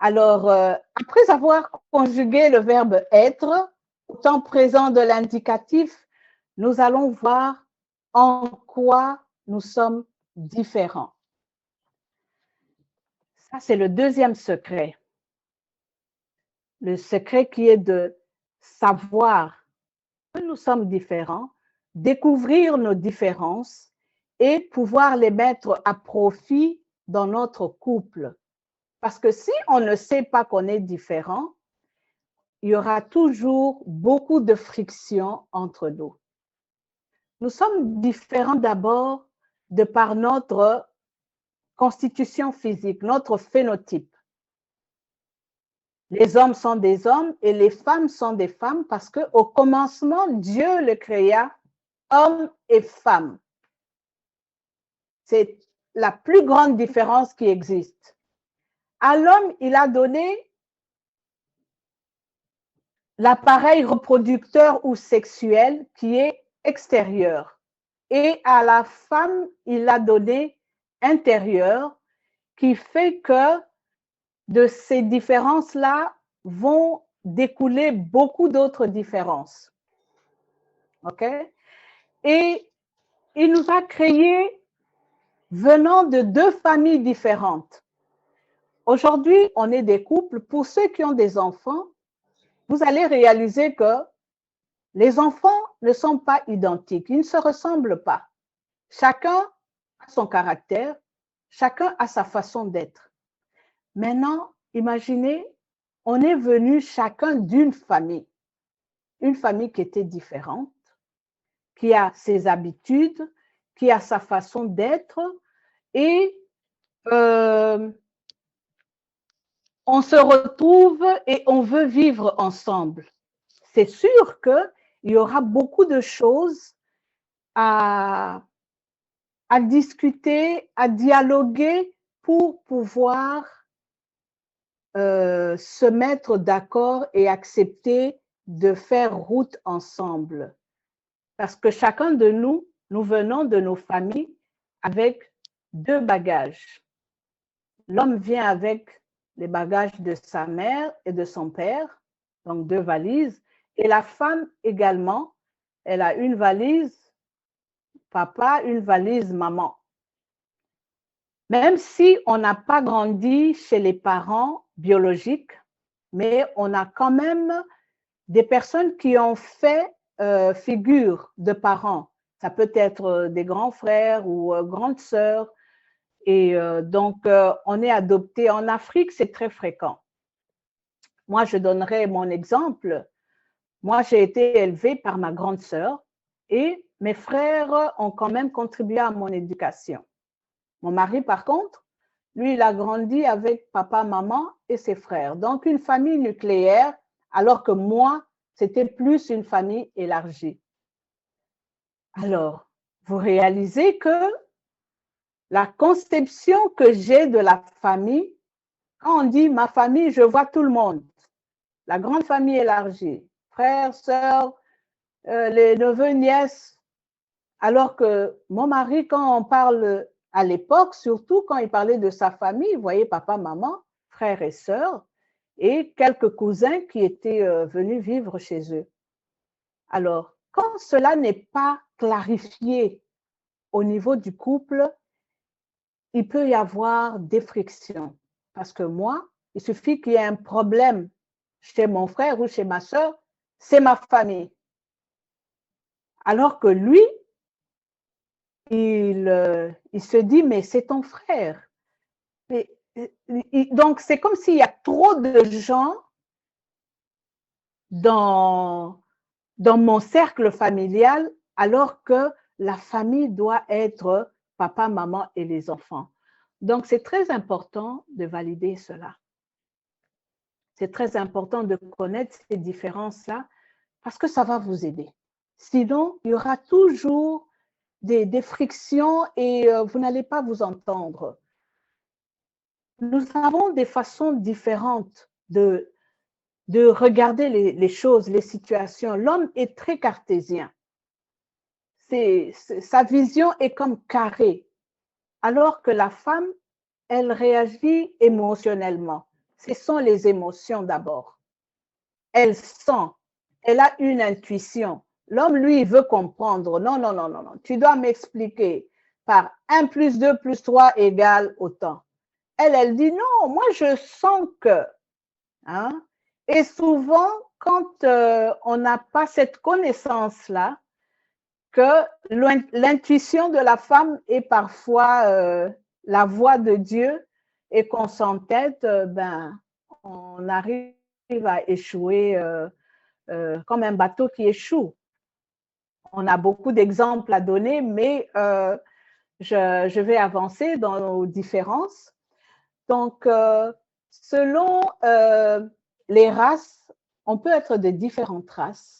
Alors, après avoir conjugué le verbe être au temps présent de l'indicatif, nous allons voir en quoi nous sommes différents. Ça, c'est le deuxième secret. Le secret qui est de savoir que nous sommes différents, découvrir nos différences et pouvoir les mettre à profit dans notre couple. Parce que si on ne sait pas qu'on est différent, il y aura toujours beaucoup de friction entre nous. Nous sommes différents d'abord de par notre constitution physique, notre phénotype. Les hommes sont des hommes et les femmes sont des femmes parce qu'au commencement, Dieu le créa homme et femme. C'est la plus grande différence qui existe. À l'homme, il a donné l'appareil reproducteur ou sexuel qui est extérieur. Et à la femme, il a donné intérieur, qui fait que de ces différences-là vont découler beaucoup d'autres différences. OK? Et il nous a créés venant de deux familles différentes. Aujourd'hui, on est des couples. Pour ceux qui ont des enfants, vous allez réaliser que les enfants ne sont pas identiques, ils ne se ressemblent pas. Chacun a son caractère, chacun a sa façon d'être. Maintenant, imaginez, on est venu chacun d'une famille, une famille qui était différente, qui a ses habitudes, qui a sa façon d'être, et on se retrouve et on veut vivre ensemble. C'est sûr qu'il y aura beaucoup de choses à discuter, à dialoguer pour pouvoir se mettre d'accord et accepter de faire route ensemble. Parce que chacun de nous, nous venons de nos familles avec deux bagages. L'homme vient avec les bagages de sa mère et de son père, donc deux valises, et la femme également, elle a une valise papa, une valise maman. Même si on n'a pas grandi chez les parents biologiques, mais on a quand même des personnes qui ont fait figure de parents. Ça peut être des grands frères ou grandes sœurs. Et donc, on est adopté. En Afrique, c'est très fréquent. Moi, je donnerai mon exemple. Moi, j'ai été élevée par ma grande sœur et mes frères ont quand même contribué à mon éducation. Mon mari, par contre, lui, il a grandi avec papa, maman et ses frères. Donc, une famille nucléaire, alors que moi, c'était plus une famille élargie. Alors, vous réalisez que la conception que j'ai de la famille, quand on dit ma famille, je vois tout le monde. La grande famille élargie, frères, sœurs, les neveux, nièces. Alors que mon mari, quand on parle à l'époque, surtout quand il parlait de sa famille, vous voyez, papa, maman, frères et sœurs, et quelques cousins qui étaient venus vivre chez eux. Alors, quand cela n'est pas clarifié au niveau du couple, il peut y avoir des frictions. Parce que moi, il suffit qu'il y ait un problème chez mon frère ou chez ma sœur, c'est ma famille. Alors que lui, il se dit, mais c'est ton frère. Donc, c'est comme s'il y a trop de gens dans mon cercle familial, alors que la famille doit être papa, maman et les enfants. Donc, c'est très important de valider cela. C'est très important de connaître ces différences-là parce que ça va vous aider. Sinon, il y aura toujours des frictions et vous n'allez pas vous entendre. Nous avons des façons différentes de regarder les choses, les situations. L'homme est très cartésien. Sa vision est comme carrée, alors que la femme, elle réagit émotionnellement. ce sont les émotions d'abord. Elle sent, elle a une intuition. L'homme, lui, il veut comprendre. Non, non, non, non, non. Tu dois m'expliquer par 1 plus 2 plus 3 égale autant. Elle dit non, moi je sens que. Hein? Et souvent, quand on n'a pas cette connaissance-là, que l'intuition de la femme est parfois la voix de Dieu et qu'on s'entête, ben, on arrive à échouer comme un bateau qui échoue. On a beaucoup d'exemples à donner, mais je vais avancer dans nos différences. Donc, selon les races, on peut être de différentes races.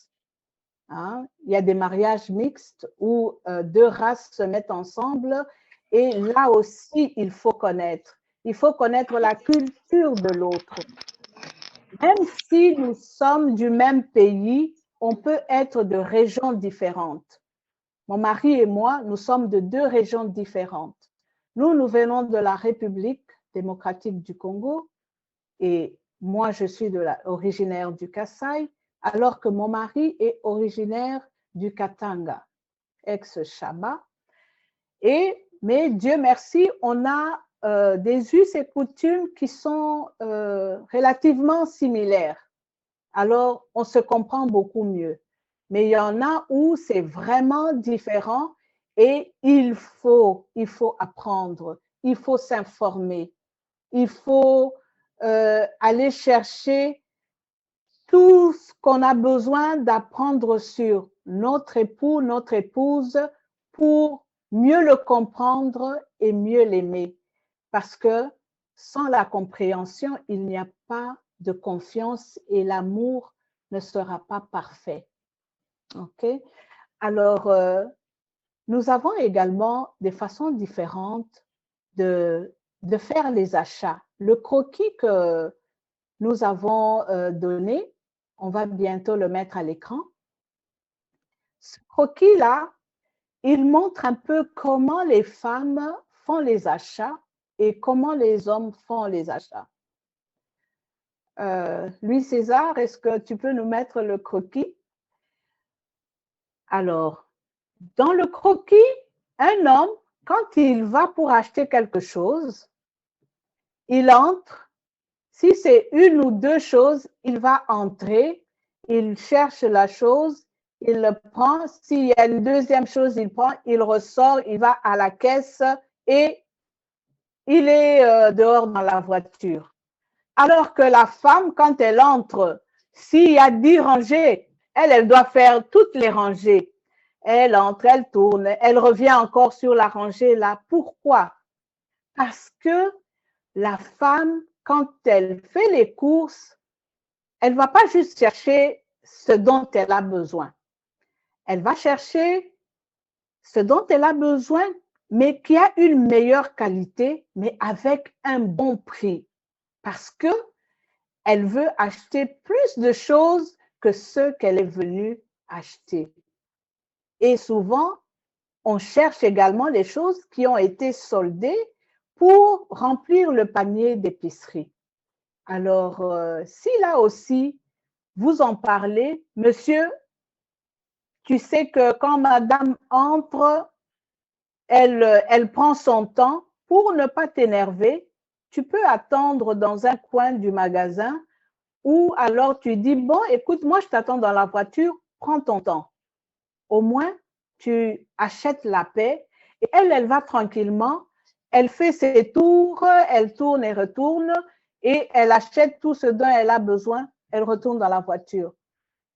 Hein? Il y a des mariages mixtes où 2 races se mettent ensemble et là aussi, il faut connaître. Il faut connaître la culture de l'autre. Même si nous sommes du même pays, on peut être de régions différentes. Mon mari et moi, nous sommes de 2 régions différentes. Nous venons de la République démocratique du Congo et moi, je suis originaire du Kasaï, alors que mon mari est originaire du Katanga, ex-Shaba. Mais Dieu merci, on a des us et coutumes qui sont relativement similaires. Alors, on se comprend beaucoup mieux. Mais il y en a où c'est vraiment différent et il faut apprendre, il faut s'informer, il faut aller chercher tout ce qu'on a besoin d'apprendre sur notre époux, notre épouse, pour mieux le comprendre et mieux l'aimer. Parce que sans la compréhension, il n'y a pas de confiance et l'amour ne sera pas parfait. OK? Alors, nous avons également des façons différentes de faire les achats. Le croquis que nous avons donné, on va bientôt le mettre à l'écran. Ce croquis-là, il montre un peu comment les femmes font les achats et comment les hommes font les achats. Louis César, est-ce que tu peux nous mettre le croquis? Alors, dans le croquis, un homme, quand il va pour acheter quelque chose, il entre. Si c'est 1 ou 2 choses, il va entrer, il cherche la chose, il le prend. S'il y a une 2e chose, il prend, il ressort, il va à la caisse et il est dehors dans la voiture. Alors que la femme, quand elle entre, s'il y a 10 rangées, elle doit faire toutes les rangées. Elle entre, elle tourne, elle revient encore sur la rangée là. Pourquoi? Parce que la femme, quand elle fait les courses, elle ne va pas juste chercher ce dont elle a besoin. Elle va chercher ce dont elle a besoin, mais qui a une meilleure qualité, mais avec un bon prix. Parce que elle veut acheter plus de choses que ce qu'elle est venue acheter. Et souvent, on cherche également les choses qui ont été soldées pour remplir le panier d'épicerie. Alors, si là aussi, vous en parlez, monsieur, tu sais que quand madame entre, elle prend son temps pour ne pas t'énerver. Tu peux attendre dans un coin du magasin ou alors tu dis, bon, écoute, moi, je t'attends dans la voiture, prends ton temps. Au moins, tu achètes la paix et elle va tranquillement, elle fait ses tours, elle tourne et retourne et elle achète tout ce dont elle a besoin, elle retourne dans la voiture.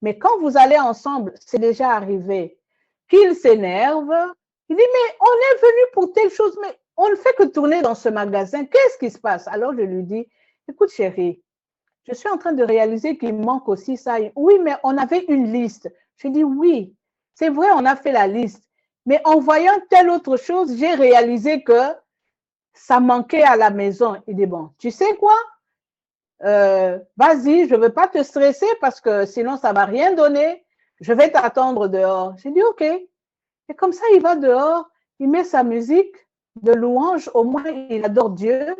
Mais quand vous allez ensemble, c'est déjà arrivé qu'il s'énerve, il dit, mais on est venu pour telle chose, mais on ne fait que tourner dans ce magasin, qu'est-ce qui se passe? Alors je lui dis, écoute chérie, je suis en train de réaliser qu'il manque aussi ça. Oui, mais on avait une liste. Je dis, oui, c'est vrai, on a fait la liste. Mais en voyant telle autre chose, j'ai réalisé que ça manquait à la maison. Il dit, bon, tu sais quoi? Vas-y, je ne veux pas te stresser parce que sinon, ça ne va rien donner. Je vais t'attendre dehors. J'ai dit, OK. Et comme ça, il va dehors, il met sa musique de louange. Au moins, il adore Dieu.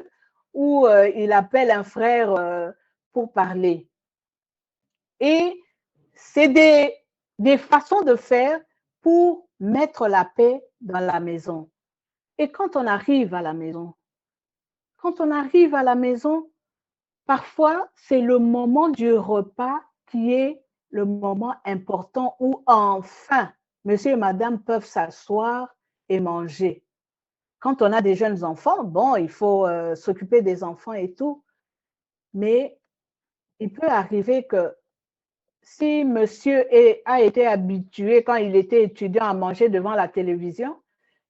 ou il appelle un frère pour parler. Et c'est des façons de faire pour mettre la paix dans la maison. Et quand on arrive à la maison, parfois, c'est le moment du repas qui est le moment important où enfin, monsieur et madame peuvent s'asseoir et manger. Quand on a des jeunes enfants, bon, il faut s'occuper des enfants et tout, mais il peut arriver que si monsieur a été habitué quand il était étudiant à manger devant la télévision,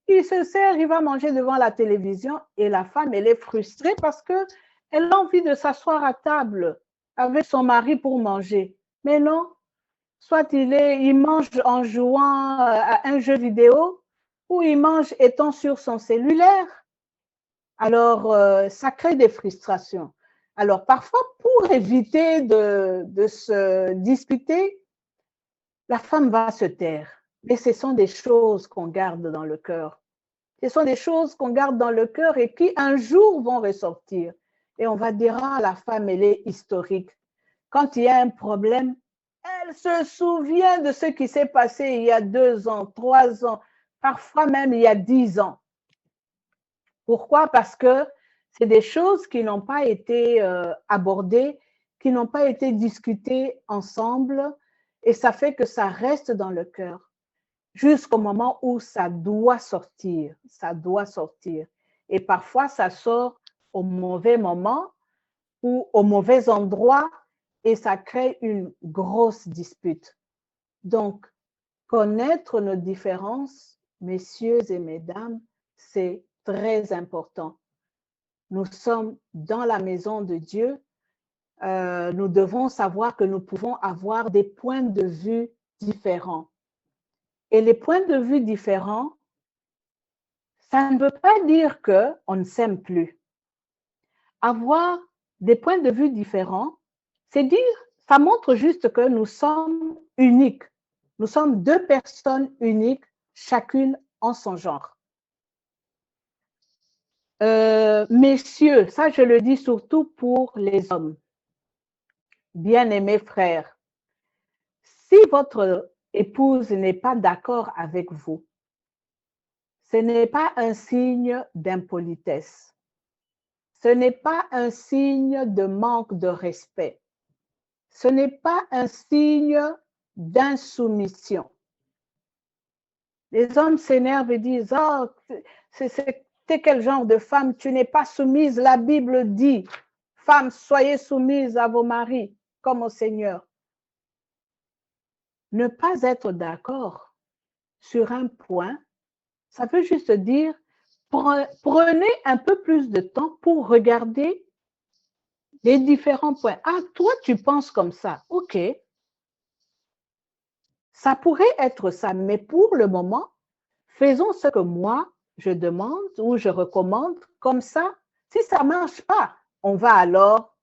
il se sert, il va manger devant la télévision et la femme, elle est frustrée parce qu'elle a envie de s'asseoir à table avec son mari pour manger. Mais non, soit il mange en jouant à un jeu vidéo ou il mange étant sur son cellulaire. Alors, ça crée des frustrations. Alors, parfois, pour éviter de se disputer, la femme va se taire. Mais ce sont des choses qu'on garde dans le cœur. Ce sont des choses qu'on garde dans le cœur et qui un jour vont ressortir. Et on va dire, ah, la femme, elle est historique. Quand il y a un problème, elle se souvient de ce qui s'est passé il y a 2 ans, 3 ans, parfois même il y a 10 ans. Pourquoi? Parce que c'est des choses qui n'ont pas été abordées, qui n'ont pas été discutées ensemble et ça fait que ça reste dans le cœur jusqu'au moment où ça doit sortir. Ça doit sortir. Et parfois, ça sort au mauvais moment ou au mauvais endroit et ça crée une grosse dispute. Donc, connaître nos différences, messieurs et mesdames, c'est très important. Nous sommes dans la maison de Dieu. Nous devons savoir que nous pouvons avoir des points de vue différents. Et les points de vue différents, ça ne veut pas dire qu'on ne s'aime plus. Avoir des points de vue différents, c'est dire, ça montre juste que nous sommes uniques. Nous sommes 2 personnes uniques, chacune en son genre. Messieurs, ça je le dis surtout pour les hommes. Bien-aimés frères, si votre épouse n'est pas d'accord avec vous, ce n'est pas un signe d'impolitesse. Ce n'est pas un signe de manque de respect. Ce n'est pas un signe d'insoumission. Les hommes s'énervent et disent, oh, t'es quel genre de femme? Tu n'es pas soumise. La Bible dit, femmes, soyez soumises à vos maris comme au Seigneur. Ne pas être d'accord sur un point, ça veut juste dire, prenez un peu plus de temps pour regarder les différents points. Ah, toi, tu penses comme ça. OK. Ça pourrait être ça, mais pour le moment, faisons ce que moi, je demande ou je recommande. Comme ça, si ça ne marche pas, on va alors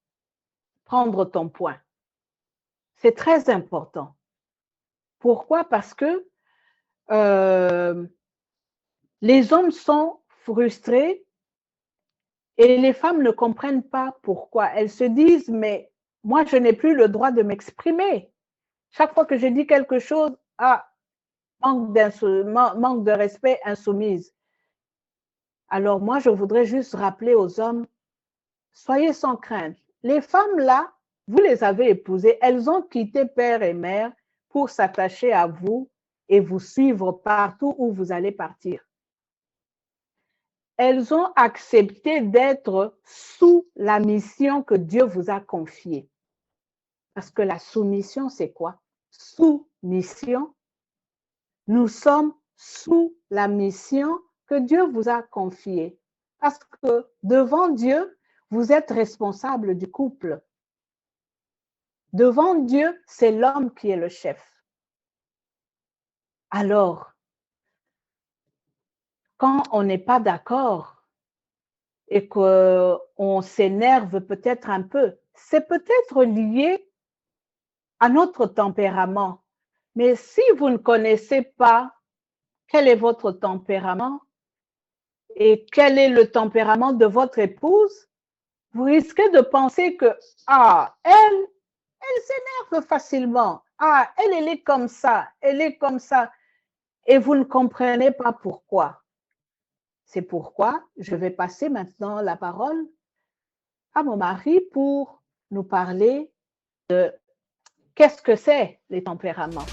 prendre ton point. C'est très important. Pourquoi? Parce que les hommes sont frustrés et les femmes ne comprennent pas pourquoi. Elles se disent, mais moi, je n'ai plus le droit de m'exprimer. Chaque fois que je dis quelque chose, ah, manque de respect, insoumise. Alors moi, je voudrais juste rappeler aux hommes, soyez sans crainte. Les femmes là, vous les avez épousées, elles ont quitté père et mère pour s'attacher à vous et vous suivre partout où vous allez partir. Elles ont accepté d'être sous la mission que Dieu vous a confiée. Parce que la soumission, c'est quoi? Soumission. Nous sommes sous la mission que Dieu vous a confiée. Parce que devant Dieu, vous êtes responsable du couple. Devant Dieu, c'est l'homme qui est le chef. Alors, quand on n'est pas d'accord et qu'on s'énerve peut-être un peu, c'est peut-être lié à notre tempérament. Mais si vous ne connaissez pas quel est votre tempérament et quel est le tempérament de votre épouse, vous risquez de penser que, ah, elle s'énerve facilement. Ah, elle est comme ça, elle est comme ça. Et vous ne comprenez pas pourquoi. C'est pourquoi je vais passer maintenant la parole à mon mari pour nous parler de qu'est-ce que c'est les tempéraments.